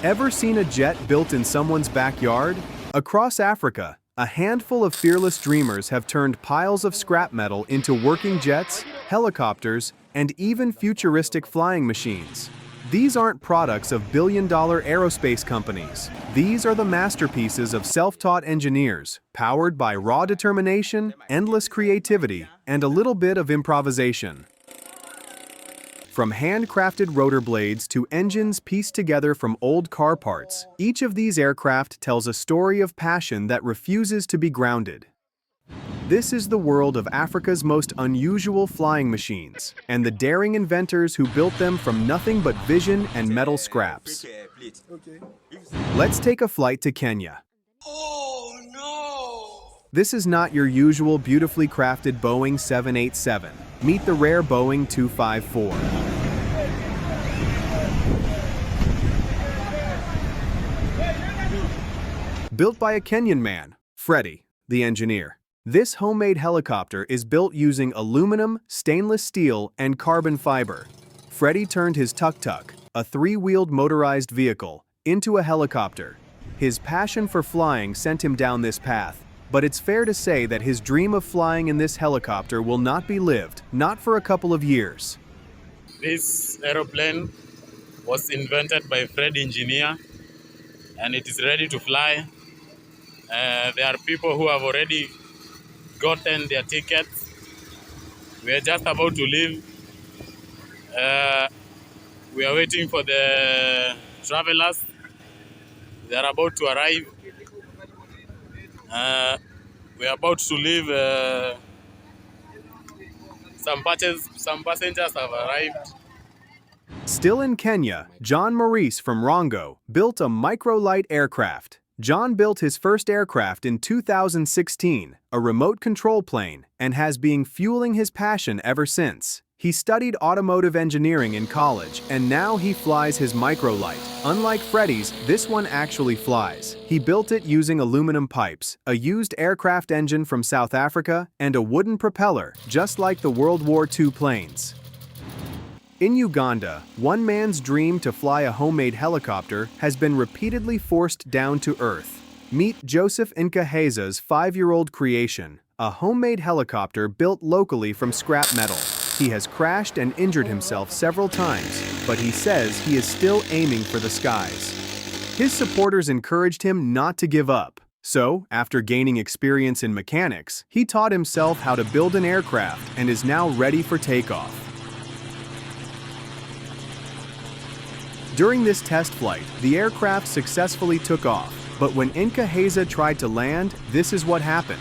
Ever seen a jet built in someone's backyard? Across Africa, a handful of fearless dreamers have turned piles of scrap metal into working jets, helicopters, and even futuristic flying machines. These aren't products of billion-dollar aerospace companies. These are the masterpieces of self-taught engineers, powered by raw determination, endless creativity, and a little bit of improvisation. From handcrafted rotor blades to engines pieced together from old car parts, each of these aircraft tells a story of passion that refuses to be grounded. This is the world of Africa's most unusual flying machines, and the daring inventors who built them from nothing but vision and metal scraps. Let's take a flight to Kenya. Oh no! This is not your usual beautifully crafted Boeing 787. Meet the rare Boeing 254. Built by a Kenyan man, Freddie, the engineer. This homemade helicopter is built using aluminum, stainless steel, and carbon fiber. Freddie turned his tuk-tuk, a three-wheeled motorized vehicle, into a helicopter. His passion for flying sent him down this path, but it's fair to say that his dream of flying in this helicopter will not be lived, not for a couple of years. This aeroplane was invented by Fred engineer, and it is ready to fly. There are people who have already gotten their tickets. We are just about to leave. We are waiting for the travelers. They are about to arrive. We are about to leave. Some passengers have arrived. Still in Kenya, John Maurice from Rongo built a microlite aircraft. John built his first aircraft in 2016, a remote control plane, and has been fueling his passion ever since. He studied automotive engineering in college, and now he flies his microlite. Unlike Freddie's, this one actually flies. He built it using aluminum pipes, a used aircraft engine from South Africa, and a wooden propeller, just like the World War II planes. In Uganda, one man's dream to fly a homemade helicopter has been repeatedly forced down to earth. Meet Joseph Nkaheza's 5-year-old creation, a homemade helicopter built locally from scrap metal. He has crashed and injured himself several times, but he says he is still aiming for the skies. His supporters encouraged him not to give up. So, after gaining experience in mechanics, he taught himself how to build an aircraft and is now ready for takeoff. During this test flight, the aircraft successfully took off, but when Nkaheza tried to land, this is what happened.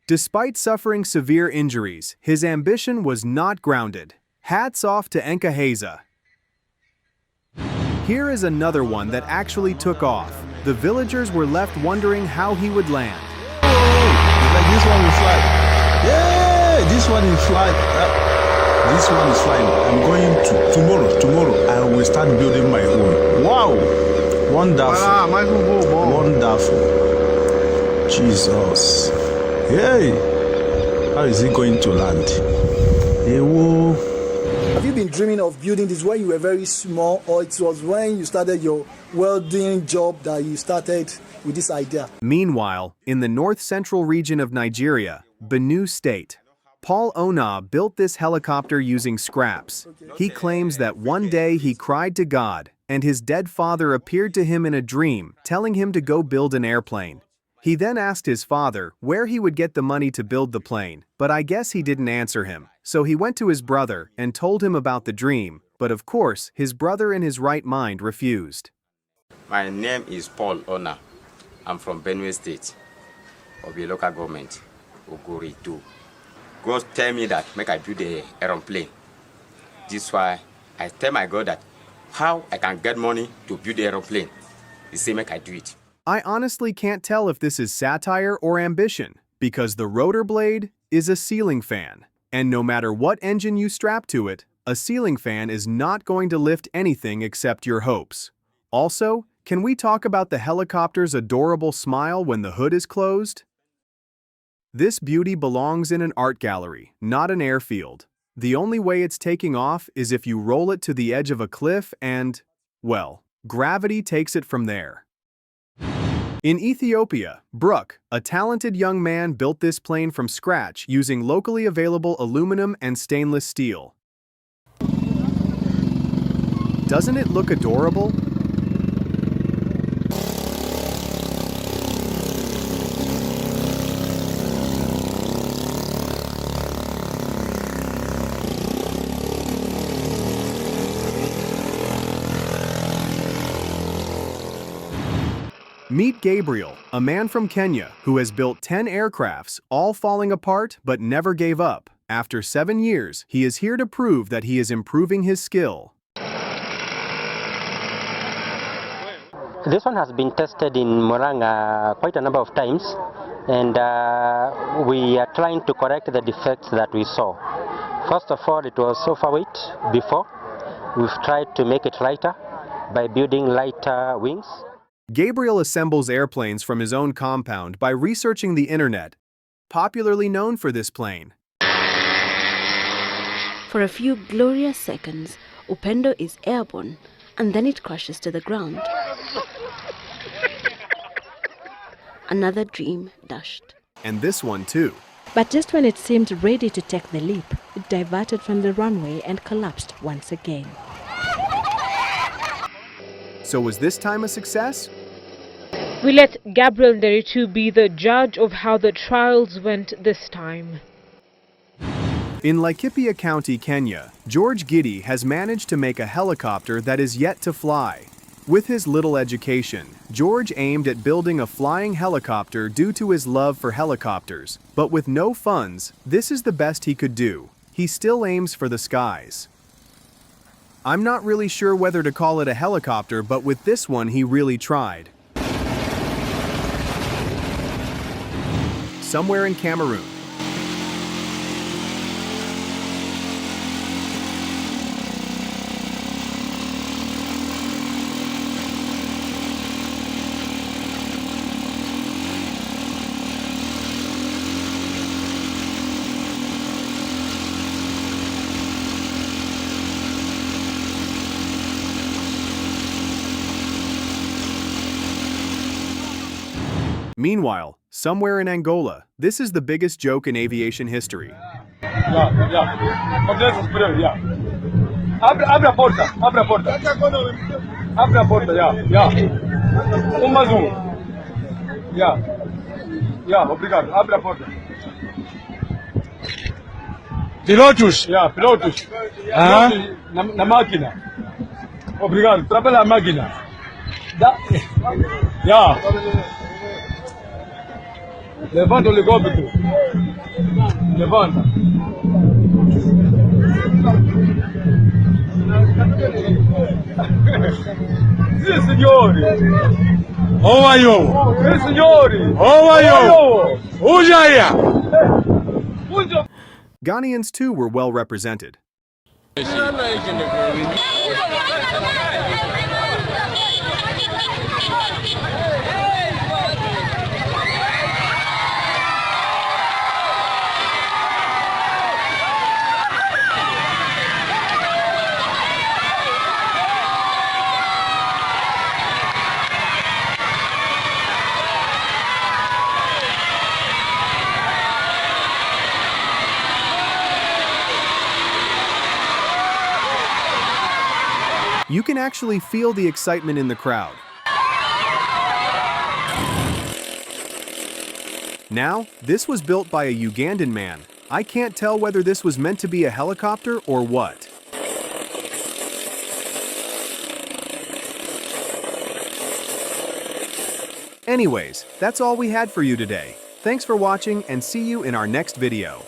Despite suffering severe injuries, his ambition was not grounded. Hats off to Nkaheza. Here is another one that actually took off. The villagers were left wondering how he would land. Like this one will fly. Yeah, this one will fly. This one is flying. I'm going to tomorrow I will start building my own. Wow, wonderful, wonderful. Jesus. Hey, how is he going to land? Have you been dreaming of building this when you were very small, or it was when you started your welding job that you started with this idea? Meanwhile, in the north-central region of Nigeria, Benue State, Paul Ona built this helicopter using scraps. He claims that one day he cried to God, and his dead father appeared to him in a dream, telling him to go build an airplane. He then asked his father where he would get the money to build the plane, but I guess he didn't answer him. So he went to his brother and told him about the dream, but of course, his brother in his right mind refused. My name is Paul Ona. I'm from Benue State, of the local government. Oguri do. God tell me that make I build the aeroplane. This why I tell my God that how I can get money to build the aeroplane. He say make I do it. I honestly can't tell if this is satire or ambition, because the rotor blade is a ceiling fan, and no matter what engine you strap to it, a ceiling fan is not going to lift anything except your hopes. Also, can we talk about the helicopter's adorable smile when the hood is closed? This beauty belongs in an art gallery, not an airfield. The only way it's taking off is if you roll it to the edge of a cliff and, well, gravity takes it from there. In Ethiopia, Brooke, a talented young man, built this plane from scratch using locally available aluminum and stainless steel. Doesn't it look adorable? Meet Gabriel, a man from Kenya who has built 10 aircrafts, all falling apart but never gave up. After 7 years, he is here to prove that he is improving his skill. This one has been tested in Murang'a quite a number of times, and we are trying to correct the defects that we saw. First of all, it was overweight before. We've tried to make it lighter by building lighter wings. Gabriel assembles airplanes from his own compound by researching the internet, popularly known for this plane. For a few glorious seconds, Upendo is airborne, and then it crashes to the ground. Another dream dashed. And this one too. But just when it seemed ready to take the leap, it diverted from the runway and collapsed once again. So was this time a success? We let Gabriel Nderitu be the judge of how the trials went this time. In Laikipia County, Kenya, George Giddy has managed to make a helicopter that is yet to fly. With his little education, George aimed at building a flying helicopter due to his love for helicopters. But with no funds, this is the best he could do. He still aims for the skies. I'm not really sure whether to call it a helicopter, but with this one he really tried. Somewhere in Cameroon. Meanwhile, somewhere in Angola, this is the biggest joke in aviation history. Abre a porta, abre a porta. Abre a porta, mais obrigado. Abre a porta. Pilotos? Pilotos. Na máquina. Obrigado. Trabalha a máquina. Levanta o helicóptero. Levanta. Sim, senhor. How are you? Sim, senhor. How are you? Who's here? Ghanaians too were well represented. You can actually feel the excitement in the crowd. Now, this was built by a Ugandan man. I can't tell whether this was meant to be a helicopter or what. Anyways, that's all we had for you today. Thanks for watching and see you in our next video.